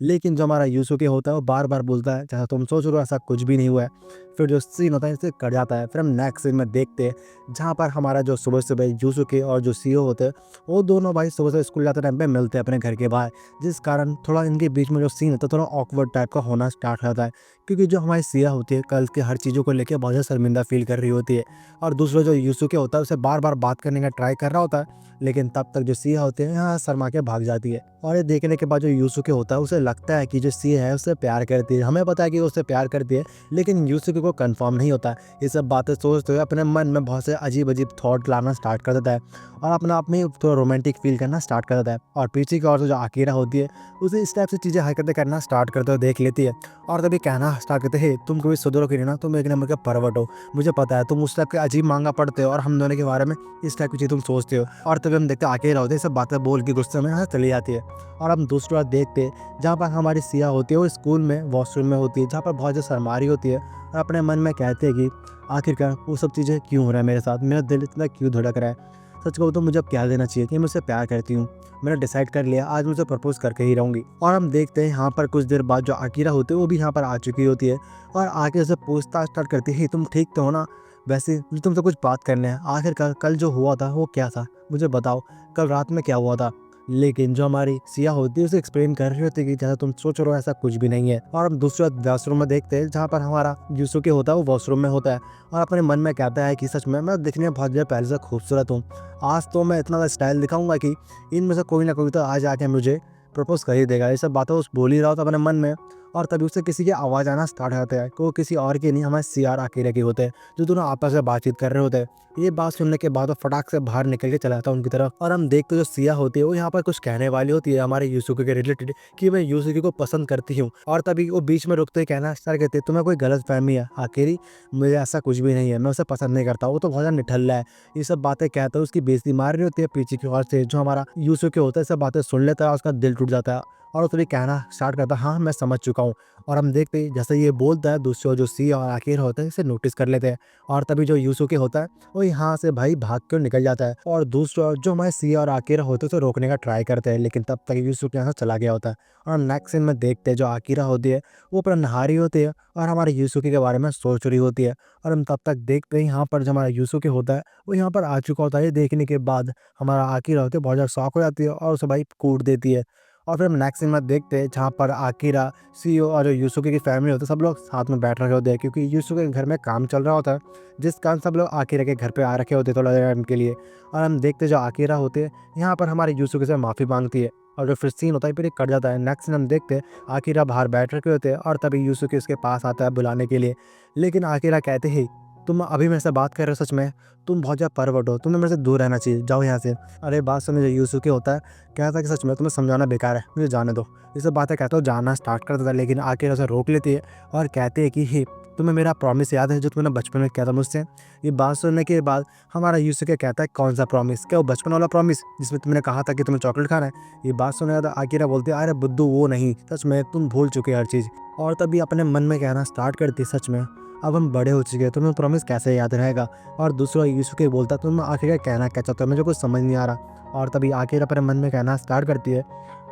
लेकिन जो हमारा यूसुके होता है वो बार बार बोलता है जैसा तुम सोच रहे हो ऐसा कुछ भी नहीं हुआ है। फिर जो सीन होता है इससे कट जाता है। फिर हम नेक्स्ट सीन में देखते हैं जहाँ पर हमारा जो सुबह सुबह यूसुके और जो सीओ होते हैं वो दोनों भाई सुबह से स्कूल जाते टाइम पे मिलते हैं अपने घर के बाहर, जिस कारण थोड़ा इनके बीच में जो सीन होता है थोड़ा ऑकवर्ड टाइप का होना स्टार्ट हो जाता है, क्योंकि जो हमारी सिया होती है कल के हर चीज़ों को लेकर बहुत ज़्यादा शर्मिंदा फील कर रही होती है और दूसरा जो यूसुके होता है उसे बार बार बात करने का ट्राई कर रहा होता है, लेकिन तब तक जो सिया होती है यहाँ शर्मा के भाग जाती है। और ये देखने के बाद जो यूसुके होता है उसे लगता है कि जो सिया है उससे प्यार करती है, हमें पता है कि वो उससे प्यार करती है, लेकिन यूसुके को वो कंफर्म नहीं होता है। ये सब बातें सोचते हुए अपने मन में बहुत से अजीब-अजीब थॉट लाना स्टार्ट कर देता है और अपने आप में थोड़ा रोमांटिक फ़ील करना स्टार्ट कर देता है। और पीछे की ओर से जो आकिरा होती है, उसे इस टाइप से चीज़ें हरकतें करना स्टार्ट करते हुए देख लेती है और तभी कहना स्टार्ट करते हैं, तुम कभी सुधरोगे नहीं ना, तुम एक नंबर के परवट हो। मुझे पता है तुम उस टाइप के अजीब माँगा पढ़ते हो और हम दोनों के बारे में इस टाइप की चीज़ तुम सोचते हो। और तभी हम देखते हैं आकिरा होती है, ये सब बातें बोल के गुस्से में यहाँ से चली जाती है। और हम दूसरी बात देखते हैं जहाँ पर हमारी सिया होती है, वो स्कूल में वॉशरूम में होती है, जहाँ पर बहुत ज़्यादा शर्मा रही होती है और अपने मन में कहते हैं कि आखिरकार वो सब चीज़ें क्यों हो रहा है मेरे साथ, मेरा दिल इतना क्यों धड़क रहा है। सच कहूँ तो मुझे अब क्या देना चाहिए कि मैं उससे प्यार करती हूँ। मैंने डिसाइड कर लिया आज मैं उसे प्रपोज़ करके ही रहूँगी। और हम देखते हैं यहाँ पर कुछ देर बाद जो आकिरा होती है वो भी यहाँ पर आ चुकी होती है और आके उसे पूछताछ स्टार्ट करती है, तुम ठीक तो हो ना? वैसे मुझे तुमसे कुछ बात करनी है। आखिरकार कल जो हुआ था वो क्या था? मुझे बताओ, कल रात में क्या हुआ था? लेकिन जो हमारी सिया होती है उसे एक्सप्लेन कर रही होती है कि जैसा तुम सोच रहे हो ऐसा कुछ भी नहीं है। और हम दूसरा वॉशरूम में देखते हैं जहाँ पर हमारा यूसुके होता है, वो वॉशरूम में होता है और अपने मन में कहता है कि सच में मैं दिखने में बहुत ज़्यादा पहले से खूबसूरत हूँ। आज तो मैं इतना स्टाइल दिखाऊंगा कि इनमें से कोई ना कोई तो आज आके मुझे प्रपोज कर ही देगा। ये सब बातें उस बोल ही रहा होता अपने मन में और तभी उसे किसी की आवाज़ आना स्टार्ट हो जाता है कि वो किसी और की नहीं, हमारे सीआर अकेले के होते हैं जो दोनों आपस में बातचीत कर रहे होते हैं। ये बात सुनने के बाद वो फटाक से बाहर निकल के चला जाता है उनकी तरफ और हम देखते जो सिया होती है वो यहाँ पर कुछ कहने वाली होती है हमारे यूसुके के रिलेटेड कि मैं यूसुके को पसंद करती हूँ। और तभी वो बीच में रुकते ही कहना स्टार्ट करते हैं, तुम्हें कोई गलत फहमी है आखिरी, मुझे ऐसा कुछ भी नहीं है, मैं उसे पसंद नहीं करता, वो तो बहुत ज़्यादा निठल्ला है। ये सब बातें कहता है, उसकी बेइज्जती मार रही होती है पीछे की ओर से। जो हमारा यूसुके होता है सब बातें सुन लेता है, उसका दिल टूट जाता है और वो तभी कहना स्टार्ट करता है, हाँ मैं समझ चुका हूँ। और हम देखते ही जैसे ये बोलता है दूसरी ओर जो सी और आखिर होता है इसे नोटिस कर लेते हैं और तभी जो यूसुके होता है वो यहाँ से भाई भाग कर निकल जाता है और दूसरी ओर जो हमारे सी और आकिरा होते हैं उसे रोकने का ट्राई करते हैं, लेकिन तब तक यूसुके यहाँ से चला गया होता है। और नेक्स्ट सीन में देखते हैं जो आकिरा होती है वो अपना नहा रही होती है और हमारे यूसुके के बारे में सोच रही होती है। और हम तब तक देखते हैं यहाँ पर जो हमारा यूसुके होता है वो यहाँ पर आ चुका होता है। ये देखने के बाद हमारा आकिरा होती है बहुत ज़्यादा शॉक हो जाती है और उसे भाई कूट देती है। और फिर हम नेक्स्ट सीन में देखते हैं जहाँ पर आकिरा, सीओ और जो यूसुके की फैमिली होती है सब लोग साथ में बैठ रखे होते हैं क्योंकि यूसुके के घर में काम चल रहा होता है, जिस कारण सब लोग आकिरा के घर पे आ रखे होते हैं थोड़ा टाइम के लिए। और हम देखते हैं जो आकिरा होते हैं यहाँ पर हमारे यूसुके से माफ़ी मांगती है और जो फिर सीन होता है फिर एक कट जाता है। नेक्स्ट सीन हम देखते हैं आकिरा बाहर बैठ रखे होते हैं और तभी यूसुके उसके पास आता है बुलाने के लिए, लेकिन आकिरा कहते ही तुम अभी मेरे से बात कर रहे हो, सच में तुम बहुत ज़्यादा परवट हो, तुम्हें मेरे से दूर रहना चाहिए, जाओ यहाँ से। अरे बात सुनो, जो यूसुके होता है कहता है कि सच में तुम्हें समझाना बेकार है, मुझे जाने दो। ये सब बातें कहता हूँ जाना स्टार्ट कर देता है, लेकिन आके उसे रोक लेती है और कहते हैं कि ही तुम्हें मेरा प्रॉमिस याद है जो तुमने बचपन में किया था मुझसे। ये बात सुनने के बाद हमारा यूसुके कहता है कौन सा प्रॉमिस, क्या वो बचपन वाला प्रॉमिस जिसमें तुमने कहा था कि तुम्हें चॉकलेट खाना है? ये बात सुनने के बाद आकिरा बोलती है अरे बुद्धू वो नहीं, सच में तुम भूल चुके हर चीज़। और तभी अपने मन में कहना स्टार्ट करती सच में अब हम बड़े हो चुके हैं, तुम्हें प्रॉमिस कैसे याद रहेगा। और दूसरा यूसुके बोलता तुम आखिर कहना क्या चाहते हो, मुझे कुछ समझ नहीं आ रहा। और तभी आखिर अपने मन में कहना स्टार्ट करती है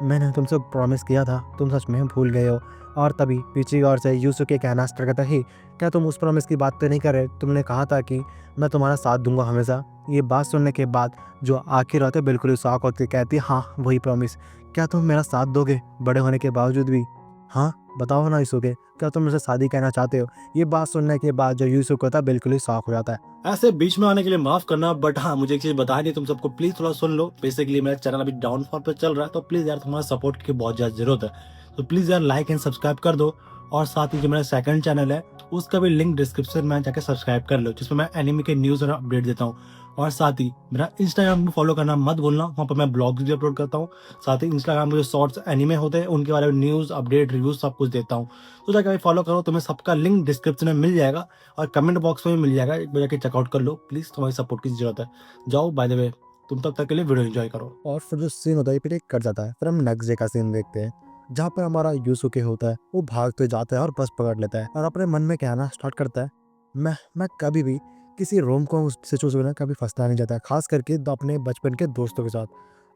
मैंने तुमसे प्रॉमिस किया था, तुम सच में भूल गए हो। और तभी पीछे की ओर से यूसुके कहना स्टार्ट करता ही क्या तुम उस प्रॉमिस की बात तो नहीं कर रहे, तुमने कहा था कि मैं तुम्हारा साथ दूंगा हमेशा। ये बात सुनने के बाद जो आखिर होते बिल्कुल ही शॉक होती कहती हाँ वही प्रॉमिस, क्या तुम मेरा साथ दोगे बड़े होने के बावजूद भी? हाँ बताओ ना यूसुके, क्या तुम मुझसे शादी कहना चाहते हो? ये बात सुनने के बाद जो यूसुके होता है बिल्कुल ही शॉक हो जाता है। ऐसे बीच में आने के लिए माफ करना, बट हाँ मुझे एक चीज बता दी तुम सबको, प्लीज थोड़ा सुन लो। बेसिकली मेरा चैनल अभी डाउनफॉल पे चल रहा है, तो प्लीज यार तुम्हारा सपोर्ट की बहुत ज्यादा जरूरत है। तो प्लीज यार लाइक एंड सब्सक्राइब कर दो। और साथ ही जो मेरा सेकंड चैनल है उसका भी लिंक डिस्क्रिप्शन में जाके सब्सक्राइब कर लो, जिसमें मैं एनिमे के न्यूज और अपडेट देता हूँ। और साथ ही मेरा इंस्टाग्राम में फॉलो करना मत भूलना, वहाँ पर मैं ब्लॉग्स भी अपलोड करता हूँ। साथ ही इंस्टाग्राम में जो शॉर्ट्स एनिमे होते हैं उनके बारे में न्यूज अपडेट रिव्यूज सब कुछ देता हूँ। तो जाकर फॉलो करो, तुम्हें सबका लिंक डिस्क्रिप्शन में मिल जाएगा और कमेंट बॉक्स में भी मिल जाएगा, एक बार जाके चेकआउट कर लो प्लीज, तुम्हारी सपोर्ट की जरूरत है। जाओ बाय द वे, तुम तब तक के लिए वीडियो एंजॉय करो। और फिर जो सीन होता है फिर एक कट जाता है। फिर हम नेक्स्ट डे का सीन देखते हैं जहाँ पर हमारा यूसुके होता है वो भागते जाता है और बस पकड़ लेता है और अपने मन में कहना स्टार्ट करता है मैं कभी भी किसी रोम को सिचुएशन में कभी फंसना नहीं चाहता, खास करके अपने बचपन के दोस्तों के साथ।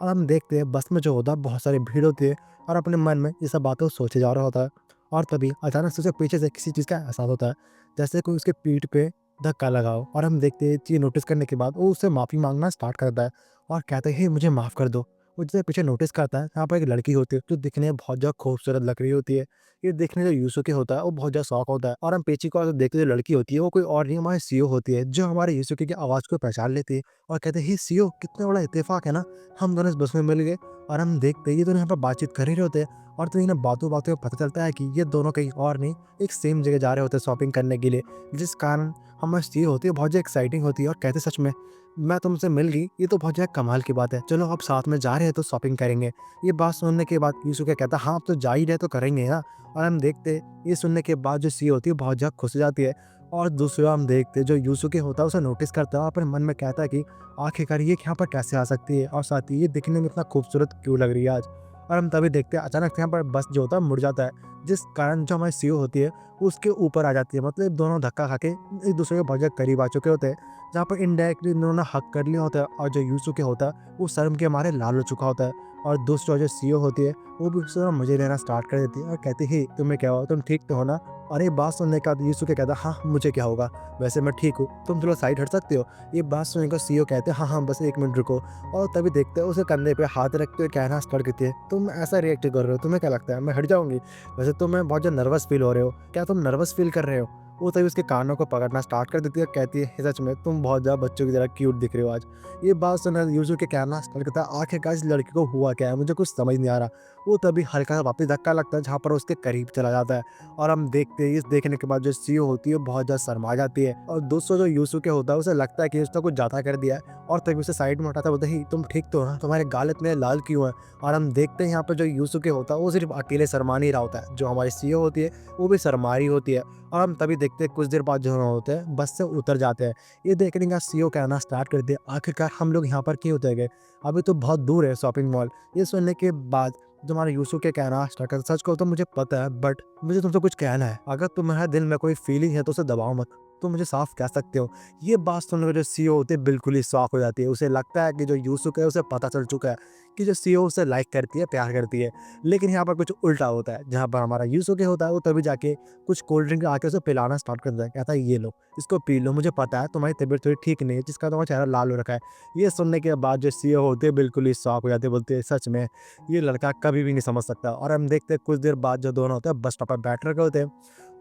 और हम देखते हैं बस में जो होता है बहुत सारी भीड़ होती है और अपने मन में ये सब बातें सोचे जा रहा होता है। और तभी अचानक से उसे पीछे से किसी चीज़ का एहसास होता है, जैसे कोई उसके पीठ पे धक्का लगाओ। और हम देखते हैं चीज़ नोटिस करने के बाद वो उससे माफ़ी मांगना स्टार्ट करता है और कहते हैं मुझे माफ़ कर दो। वो जिसे पीछे नोटिस करता है यहाँ पर एक लड़की होती है जो दिखने में बहुत ज़्यादा खूबसूरत लग रही होती है। ये देखने जो यूसुके होता है वो बहुत ज़्यादा शॉक होता है और हम पीछे को अगर देखते जो लड़की होती है वो कोई और नहीं हमारी सीओ होती है जो हमारे यूसुके की आवाज़ को पहचान लेती है और कहते हैं, "हे सीओ कितना बड़ा इत्तेफाक है ना, हम दोनों इस बस में मिल गए।" और हम देखते हैं ये दोनों यहाँ पर बातचीत कर ही रहे होते हैं और तो इन्हें बातों-बातों में पता चलता है कि ये दोनों कहीं और नहीं एक सेम जगह जा रहे होते हैं शॉपिंग करने के लिए, जिस कारण हमारी सीओ होती है बहुत ज़्यादा एक्साइटिंग होती है और कहते हैं, "सच में मैं तुमसे मिल गई, ये तो बहुत ज़्यादा कमाल की बात है। चलो अब साथ में जा रहे हैं तो शॉपिंग करेंगे।" ये बात सुनने के बाद यूसुके कहता है, "हाँ, अब तो जा ही रहे तो करेंगे ना।" और हम देखते ये सुनने के बाद जो सीओ होती है बहुत ज़्यादा खुश हो जाती है और दूसरी ओर हम देखते जो यूसुके होता है उसे नोटिस करता है और अपने मन में कहता है कि आखिरकार ये यहाँ पर कैसे आ सकती है और साथ ही ये दिखने में इतना खूबसूरत क्यों लग रही है आज। और हम तभी देखते हैं अचानक से यहाँ पर बस जो होता है मुड़ जाता है, जिस कारण जो हमारी सीओ होती है वो उसके ऊपर आ जाती है। मतलब दोनों धक्का खा के एक दूसरे के बहुत ज़्यादा करीब आ चुके होते हैं, जहाँ पर इनडायरेक्टली इन्होंने हक कर लिया होता है और जो यूसुके होता है वो शर्म के मारे लाल हो चुका होता है। और दूसरी ओर जो सीओ होती है वो भी उससे मज़े लेना स्टार्ट कर देती है और कहती है, तुम्हें क्या हुआ, तुम ठीक तो हो ना? और ये बात सुनने के बाद यूसुके कहता है, हाँ मुझे क्या होगा, वैसे मैं ठीक हूँ, तुम थोड़ा साइड हट सकते हो। ये बात सुनने का सीओ कहते हैं, हाँ हाँ बस 1 मिनट रुको। और तभी देखते हैं उसे कंधे पे हाथ रखते हुए कहना स्टार्ट करती है, तुम ऐसा रिएक्ट कर रहे हो, तुम्हें क्या लगता है मैं हट जाऊंगी? वैसे तुम्हें बहुत ज़्यादा नर्वस फील हो रहे हो, क्या तुम नर्वस फील कर रहे हो? वो तभी उसके कानों को पकड़ना स्टार्ट कर देती है और कहती है, सच में तुम बहुत ज़्यादा बच्चों की तरह क्यूट दिख रहे हो आज। ये बात सुनकर यूसुके कहना स्टार्ट करता है, आखिरकार इस लड़की को हुआ क्या है, मुझे कुछ समझ नहीं आ रहा। वो तभी हल्का सा वापस धक्का लगता है जहाँ पर उसके करीब चला जाता है और हम देखते हैं इस देखने के बाद जो सीओ होती है बहुत ज़्यादा शर्मा जाती है और दोस्तों जो यूसुके होता है उसे लगता है कि उसने कुछ ज़्यादा कर दिया है और तभी उसे साइड में हटाता है, बोलता है, तुम ठीक तो हो ना, तुम्हारे गाल इतने लाल क्यों हैं? और हम देखते हैं यहाँ पर जो यूसुके होता है वो सिर्फ अकेले शर्मा नहीं रहा होता है, जो हमारी सीओ होती है वो भी शर्मा रही होती है। और हम तभी देखते हैं कुछ देर बाद जो होते हैं बस से उतर जाते हैं। ये देखने का सीओ कहना स्टार्ट कर दिया, आखिरकार हम लोग यहाँ पर क्यों उतर गए, अभी तो बहुत दूर है शॉपिंग मॉल। ये सुनने के बाद जो हमारा यूसुके कहना स्टार्ट करता, सच कहूँ तो मुझे पता है बट मुझे तुमसे कुछ कहना है, अगर तुम्हारे दिल में कोई फीलिंग है तो उसे दबाओ मत, तुम मुझे साफ कह सकते हो। ये बात सुनकर जो सीओ होती है बिल्कुल ही शॉक हो जाती है, उसे लगता है कि जो यूसुके है उसे पता चल चुका है कि जो सीओ उसे लाइक करती है, प्यार करती है। लेकिन यहाँ पर कुछ उल्टा होता है, जहाँ पर हमारा यूसुके होता है वो तभी जाके कुछ कोल्ड ड्रिंक आके उसे पिलाना स्टार्ट करता है, कहता है, ये लो इसको पी लो, मुझे पता है तुम्हारी तबीयत थोड़ी ठीक नहीं है जिसका तुम्हारा चेहरा लाल हो रखा है। ये सुनने के बाद जो सीओ होते हैं बिल्कुल ही शॉक हो जाते हैं, बोलते हैं, सच में ये लड़का कभी भी नहीं समझ सकता। और हम देखते हैं कुछ देर बाद जो दोनों होते हैं बस स्टॉप पर बैठ रखे होते हैं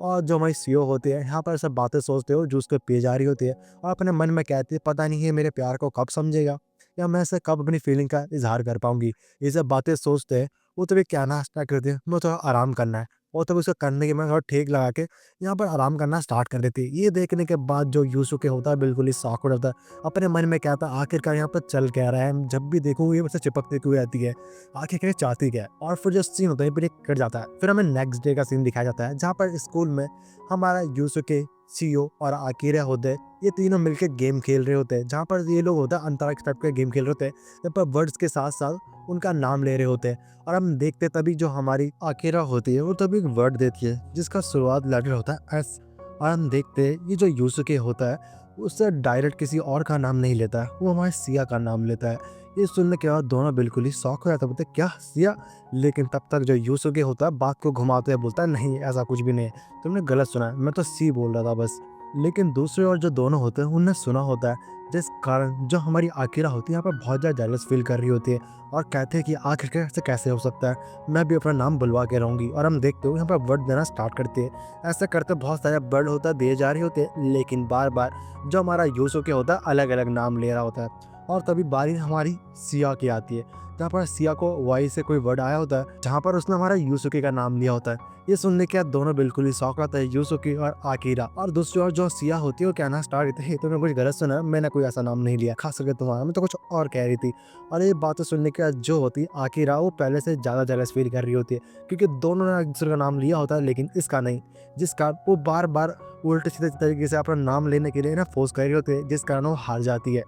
और जो हमारी सीओ होती है यहाँ पर सब बातें सोचते हो, जूस को पिए जा रही होती है और अपने मन में कहती है, पता नहीं है मेरे प्यार को कब समझेगा या मैं इसे कब अपनी फीलिंग का इजहार कर पाऊंगी। ये सब बातें सोचते हैं वो तभी कहना स्टार्ट करते हैं, मुझे थोड़ा आराम करना है। और तभी उसे करने के मैं थोड़ा ठेक लगा के यहाँ पर आराम करना स्टार्ट कर देती है। ये देखने के बाद जो यूसुके होता है बिल्कुल ही शॉक हो जाता है, अपने मन में कहता है, आखिरकार यहाँ पर चल क्या रहा है, जब भी देखूँ ये मुझसे चिपकती क्यों रहती है, आखिरकार ये चाहती क्या है। और फिर जो सीन होता है फिर एक कट जाता है, फिर हमें नेक्स्ट डे का सीन दिखाया जाता है जहाँ पर स्कूल में हमारा यूसुके, सीओ और आकिरा होते हैं, ये तीनों मिलकर गेम खेल रहे होते हैं, जहाँ पर ये लोग होता है अंतरिक्ष टाइप के गेम खेल रहे होते हैं, जहाँ पर वर्ड्स के साथ साथ उनका नाम ले रहे होते हैं। और हम देखते तभी जो हमारी आकिरा होती है वो तभी एक वर्ड देती है जिसका शुरुआत लेटर होता है एस। और हम देखते हैं ये जो यूसुके होता है उससे डायरेक्ट किसी और का नाम नहीं लेता है, वो हमारे सिया का नाम लेता है। ये सुनने के बाद दोनों बिल्कुल ही शॉक हो जाते हैं, बोलते क्या सिया? लेकिन तब तक जो यूसुके होता है बात को घुमाते हुए बोलता है, नहीं ऐसा कुछ भी नहीं है, तुमने गलत सुना है, मैं तो सी बोल रहा था बस। लेकिन दूसरी ओर जो दोनों होते हैं उनने सुना होता है, जिस कारण जो हमारी आकिरा होती है यहाँ पर बहुत ज़्यादा जेलस फील कर रही होती है और कहते हैं कि आखिरकार ऐसे कैसे हो सकता है, मैं भी अपना नाम बुलवा के रहूँगी। और हम देखते हो यहाँ पर वर्ड देना स्टार्ट करते हैं, ऐसा करते बहुत सारे वर्ड होता है दिए जा रहे होते हैं, लेकिन बार बार जो हमारा यूसुके होता है अलग अलग नाम ले रहा होता है। और तभी बारी हमारी सिया की आती है, जहाँ पर सिया को वाई से कोई वर्ड आया होता है जहाँ पर उसने हमारा यूसुके का नाम लिया होता है। ये सुनने के बाद दोनों बिल्कुल ही शौक आता है, यूसुके और आकिरा। और दूसरी ओर जो सिया होती है वो कहना स्टार्ट करती है, तुमने कुछ गलत सुना, मैंने कोई ऐसा नाम नहीं लिया, खास करके तुम्हारा, मैं तो कुछ और कह रही थी। और ये बातें सुनने के बाद जो होती है आकिरा वो पहले से ज़्यादा जेलस फील कर रही होती है, क्योंकि दोनों ने एक दूसरे का नाम लिया होता है लेकिन इसका नहीं, जिस कारण वो बार बार उल्टे सीधे तरीके से अपना नाम लेने के लिए ना फोर्स कर रही होती है, जिस कारण वो हार जाती है।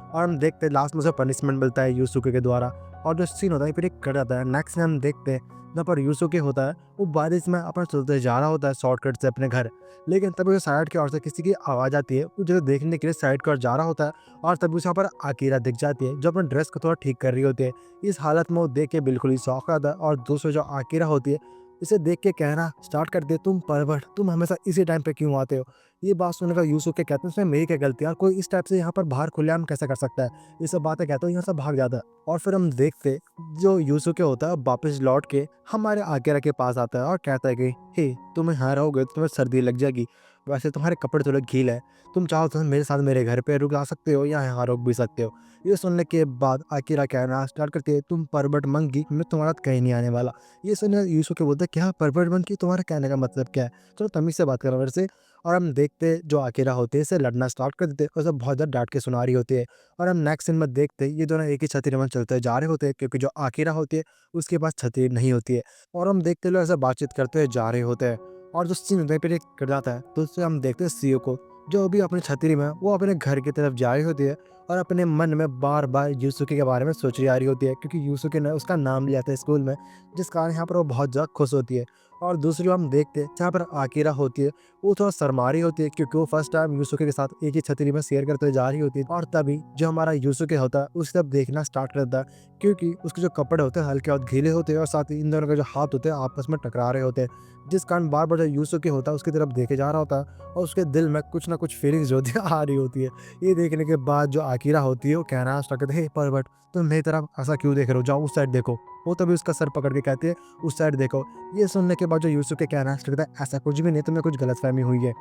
और हम देखते हैं लास्ट में उसे पनिशमेंट मिलता है यूसुके के द्वारा। और जो सीन होता है फिर एक कट जाता है, नेक्स्ट में हम देखते हैं जहाँ पर यूसुके होता है वो बारिश में अपना चलते जा रहा होता है शॉर्टकट से अपने घर, लेकिन तभी उसे साइड की ओर से किसी की आवाज़ आती है, वो जैसे देखने के लिए साइड की ओर जा रहा होता है और तभी उसे यहाँ पर आकिरा दिख जाती है जो अपने ड्रेस को थोड़ा ठीक कर रही होती है। इस हालत में वो देख के बिल्कुल ही शौक आता है। और दूसरी जो आकिरा होती है इसे देख के कहना स्टार्ट कर दे, तुम परवट, तुम हमेशा इसी टाइम पे क्यों आते हो। ये बात सुनने पर यूसुके कहते हैं इसमें मेरी क्या गलती है, और कोई इस टाइप से यहाँ पर बाहर खुलेआम कैसे कर सकता है। ये सब बातें कहते हो यहाँ से भाग जाता है। और फिर हम देखते जो यूसुके होता है वापस लौट के हमारे आकेरा के पास आता है और कहता है कि हे, तुम्हें यहाँ रहोगे तो तुम्हें सर्दी लग जाएगी, वैसे तुम्हारे कपड़े थोड़े गीले हैं, तुम चाहो तो मेरे साथ मेरे घर पे रुक आ सकते हो या यहाँ रुक भी सकते हो। ये सुनने के बाद आकिरा कहना स्टार्ट करती है, तुम परबट मंकी, मैं तुम्हारा साथ कहीं नहीं आने वाला। ये सुनने यूसुके बोलते हैं, क्या परबट मंकी, तुम्हारा कहने का मतलब क्या है, चलो तमीज से बात करो मेरे से। और हम देखते जो आकिरा होते हैं इसे लड़ना स्टार्ट कर देते और सब बहुत ज़्यादा डांट के सुना रही होती है। और हम नेक्स्ट सीन में देखते ये दोनों एक ही छतरी में चलते जा रहे होते हैं, क्योंकि जो आकिरा होती है उसके पास छतरी नहीं होती है। और हम देखते लोग ऐसे बातचीत करते हुए जा रहे होते हैं। और जो सीन वहीं पर कर जाता है तो उससे हम देखते हैं सीओ को, जो अभी अपनी छतरी में वो अपने घर की तरफ जा रही होती है और अपने मन में बार बार यूसुके के बारे में सोच रही आ रही होती है, क्योंकि यूसुके ने उसका नाम लिया था स्कूल में, जिस कारण यहाँ पर वो बहुत ज़्यादा खुश होती है। और दूसरी हम देखते हैं जहाँ पर आकिरा होती है वो थोड़ा शर्मा रही होती है, क्योंकि वो फर्स्ट टाइम यूसुके के साथ एक ही छतरी में शेयर करते हुए जा रही होती है। और तभी जो हमारा यूसुके होता है उसे अब देखना स्टार्ट करता है, क्योंकि उसके जो कपड़े होते हैं हल्के और गीले होते हैं और साथ ही इन दोनों के जो हाथ होते हैं आपस में टकरा रहे होते हैं, जिस कारण बार बार जो यूसुके होता है उसकी तरफ देखे जा रहा होता है और उसके दिल में कुछ ना कुछ फीलिंग्स जो होती है आ रही होती है। ये देखने के बाद जो आकिरा होती है वो कहना स्टार्ट करती है, हे परबट, तुम मेरी तरफ ऐसा क्यों देख रहे हो, जाओ उस साइड देखो। वो तभी उसका सर पकड़ के कहती है, उस साइड देखो। ये सुनने के बाद जो यूसुके कहना स्टार्ट करता है, ऐसा कुछ भी नहीं, तुम्हें कुछ गलतफहमी हुई है।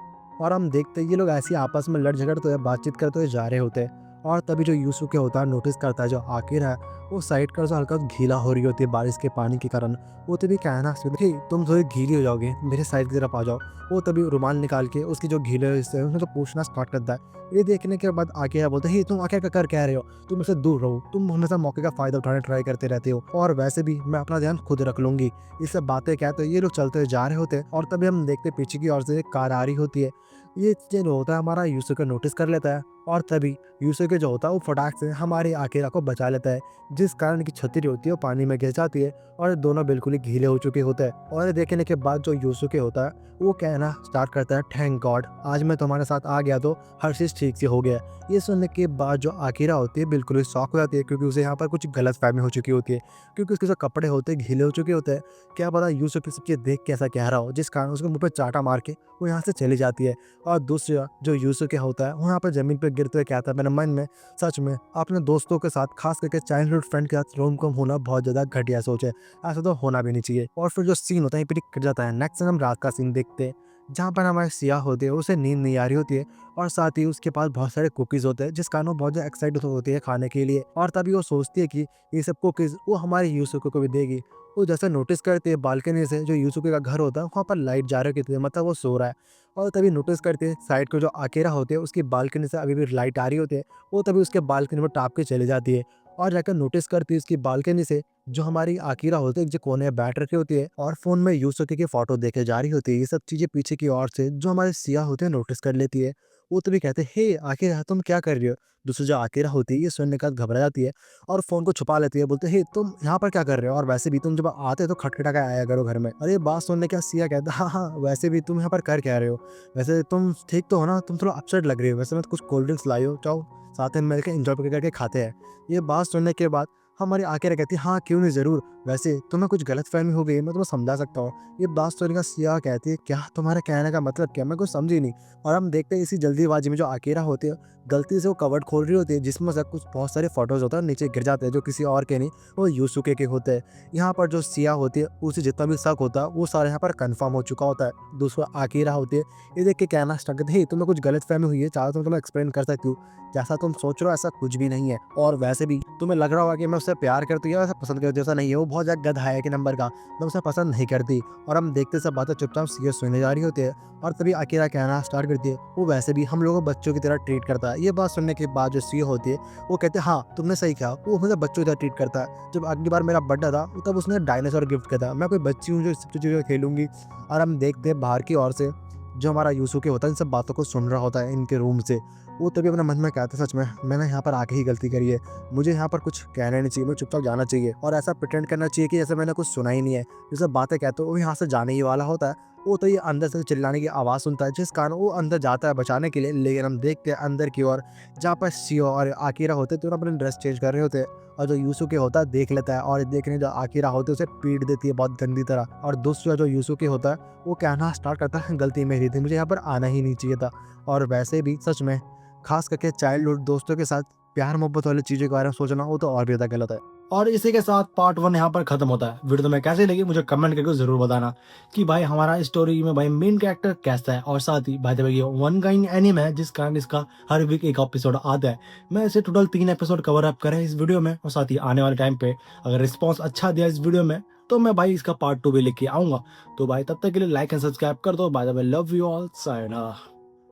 और हम देखते हैं ये लोग ऐसे ही आपस में लड़ झगड़ते हुए बातचीत करते हुए जा रहे होते हैं। और तभी जो यूसुके होता है नोटिस करता है जो आकिरा है वो साइड कर हल्का गीला हो रही होती है बारिश के पानी के कारण। वो तभी कहना कि तुम थोड़ी गीली हो जाओगे, मेरे साइड की तरफ आ जाओ। वो तभी रुमाल निकाल के उसकी जो गीले हिस्से है उसमें तो पूछना स्टार्ट करता है। ये देखने के बाद आकिरा बोलते हैं, तुम आखिर कर कह रहे हो, तुम मुझसे दूर रहो, तुम हमेशा मौके का फायदा उठाने ट्राई करते रहते हो, और वैसे भी मैं अपना ध्यान खुद रख लूंगी। ये सब बातें कहते ये लोग चलते हुए जा रहे होते हैं। और तभी हम देखते पीछे की ओर से एक कार आ रही होती है। ये जो होता है हमारा यूसुके नोटिस कर लेता है और तभी यूसुके जो होता है वो फटाक से हमारे आकिरा को बचा लेता है, जिस कारण की छतरी होती है वो पानी में गिर जाती है और दोनों बिल्कुल ही गीले हो चुके होते हैं। और ये देखने के बाद जो यूसुके होता है वो कहना स्टार्ट करता है, थैंक गॉड, आज मैं तुम्हारे साथ आ गया तो हर चीज़ ठीक से हो गया। ये सुनने के बाद जो आकिरा होती है बिल्कुल ही शॉक हो जाती है, क्योंकि उसे यहाँ पर कुछ गलत फहमी हो चुकी होती है, क्योंकि उसके जो कपड़े होते हैं गीले हो चुके होते हैं। क्या पता यूसुके सब चीज़ देख के ऐसा कह रहा हो, जिस कारण उसके मुँह पर चाटा मार के वो यहाँ से चली जाती है। और दूसरा जो यूसुके होता है वो यहाँ पर ज़मीन पर गिरते हुए कहता है मेरे मन में, सच में अपने दोस्तों के साथ खास करके चाइल्डहुड फ्रेंड के साथ रोम कॉम होना बहुत ज़्यादा घटिया सोच है, ऐसा तो होना भी नहीं चाहिए। और फिर जो सीन होता है ये कट जाता है। नेक्स्ट हम रात का सीन देखते हैं जहाँ पर हमारे सिया होते हैं उसे नींद नहीं आ रही होती है और साथ ही उसके पास बहुत सारे कुकीज़ होते हैं, जिस कारण वो बहुत ज़्यादा एक्साइटेड होती है खाने के लिए। और तभी वो सोचती है कि ये सब कुकीज़ वो हमारे यूसुके को भी देगी। वो जैसे नोटिस करती है बालकनी से जो यूसुके का घर होता है वहाँ पर लाइट जा रही होती है, मतलब वो सो रहा है। और तभी नोटिस करते हैं साइड को जो आकेरा होते हैं उसकी बालकनी से अभी भी लाइट आ रही होती है। वो तभी उसके बालकनी में टाप के चली जाती है और जाकर नोटिस करती है उसकी बालकनी से जो हमारी आकिरा होती है जो कोने में बैठ रखी होती है और फोन में यूसुके की फोटो देखे जा रही होती है। ये सब चीजें पीछे की ओर से जो हमारे सिया होते हैं नोटिस कर लेती है। वो तभी कहते हैं, हे आकिरा, तुम क्या कर रही हो। दूसरी जो आकिरा होती है ये सुनने के बाद घबरा जाती है और फोन को छुपा लेती है, बोलते हे तुम यहाँ पर क्या कर रहे हो, और वैसे भी तुम जब आते हो तो खटखटा के आया करो घर में। अरे बात सुनने का सिया कहता है, हाँ हाँ, वैसे भी तुम यहाँ पर कर क्या रहे हो, वैसे तुम ठीक तो हो ना, तुम थोड़ा अपसेट लग रही हो, वैसे मैं कुछ कोल्ड ड्रिंक्स लाई हो, चाहो साथ में मिलकर एंजॉय करके खाते हैं। ये बात सुनने के बाद हमारी आके कहती है, हाँ क्यों नहीं, ज़रूर, वैसे तुम्हें कुछ गलतफहमी हो गई, मैं तुम्हें समझा सकता हूँ। ये बात सुनने का सिया कहती है, क्या तुम्हारे कहने का मतलब क्या, मैं कुछ समझी नहीं। और हम देखते हैं इसी जल्दीबाजी में जो आकेरा होती है गलती से वो कवर्ड खोल रही होती है, जिसमें से कुछ बहुत सारे फोटोज होते हैं नीचे गिर जाते हैं, जो किसी और के नहीं, वो यूसुके के होते हैं। यहाँ पर जो सिया होती है उसे जितना भी शक होता है वो सारा यहाँ पर कंफर्म हो चुका होता है। दूसरा आकेरा होती है, ये देख के कहना स्टार्ट करती है, तुम्हें कुछ गलतफहमी हुई है, चाहे तो तुम्हें एक्सप्लेन कर सकती हूँ, जैसा तुम सोच रहे हो ऐसा कुछ भी नहीं है। और वैसे भी तुम्हें लग रहा होगा कि मैं उससे प्यार करती हूँ या पसंद करती हूँ, ऐसा नहीं है, वो बहुत ज़्यादा गधा है कि नंबर का, मैं उसे पसंद नहीं करती। और हम देखते सब बातें चुपचाप सीरियस सुनने जा रही होती है। और तभी अकेला कहना स्टार्ट करती है, वो वैसे भी हम लोगों को बच्चों की तरह ट्रीट करता है। ये बात सुनने के बाद जो सी होती है वो कहते हैं, हाँ तुमने सही कहा, वो मुझे बच्चों की तरह ट्रीट करता है। जब अगली बार मेरा बर्थडे था तब उसने डायनासोर गिफ्ट किया था, मैं कोई बच्ची हूँ जो इस सब चीज़ों खेलूंगी। और हम देखते हैं बाहर की ओर से जो हमारा यूसुके होता है इन सब बातों को सुन रहा होता है इनके रूम से। वो तभी अपने मन में कहते हैं, सच में मैंने यहाँ पर आके ही गलती करी है, मुझे यहाँ पर कुछ कहना नहीं चाहिए, मुझे चुपचाप जाना चाहिए और ऐसा प्रिटेंड करना चाहिए कि जैसे मैंने कुछ सुना ही नहीं है। ये सब बातें कहते हो वो यहाँ से जाने ही वाला होता है। वो तो ये अंदर से चिल्लाने की आवाज़ सुनता है, जिस कारण वो अंदर जाता है बचाने के लिए। लेकिन हम देखते हैं अंदर की ओर, जहाँ पर शियो और आकिरा होते हैं, तो अपने ड्रेस चेंज कर रहे होते हैं, और जो यूसुके होता है देख लेता है, और देखने जो आकिरा होती है उसे पीट देती है बहुत गंदी तरह। और दूसरा जो यूसुके होता है वो कहना स्टार्ट करता है, गलती मेरी थी, मुझे यहाँ पर आना ही नहीं चाहिए था। और वैसे भी सच में खास करके चाइल्डहुड दोस्तों के साथ प्यार मोहब्बत वाली चीज़ों के बारे में सोचना, वो तो और भी ज़्यादा गलत है। और इसी के साथ पार्ट 1 यहाँ पर खत्म होता है। वीडियो तुम्हें कैसी लगी मुझे कमेंट करके जरूर बताना कि भाई हमारा स्टोरी में भाई मेन कैरेक्टर कैसा है। और साथ ही भाई देखो ये वन गोइंग एनीमे है, जिस कारण इसका हर वीक एक एपिसोड आता है। मैं इसे टोटल 3 एपिसोड कवर अप करे इस वीडियो में। और साथ ही आने वाले टाइम पे अगर रिस्पॉन्स अच्छा दिया इस वीडियो में, तो मैं भाई इसका पार्ट 2 भी लेके आऊंगा। तो भाई तब तक के लिए लाइक एंड सब्सक्राइब कर दो। By the way, love you all, sayonara.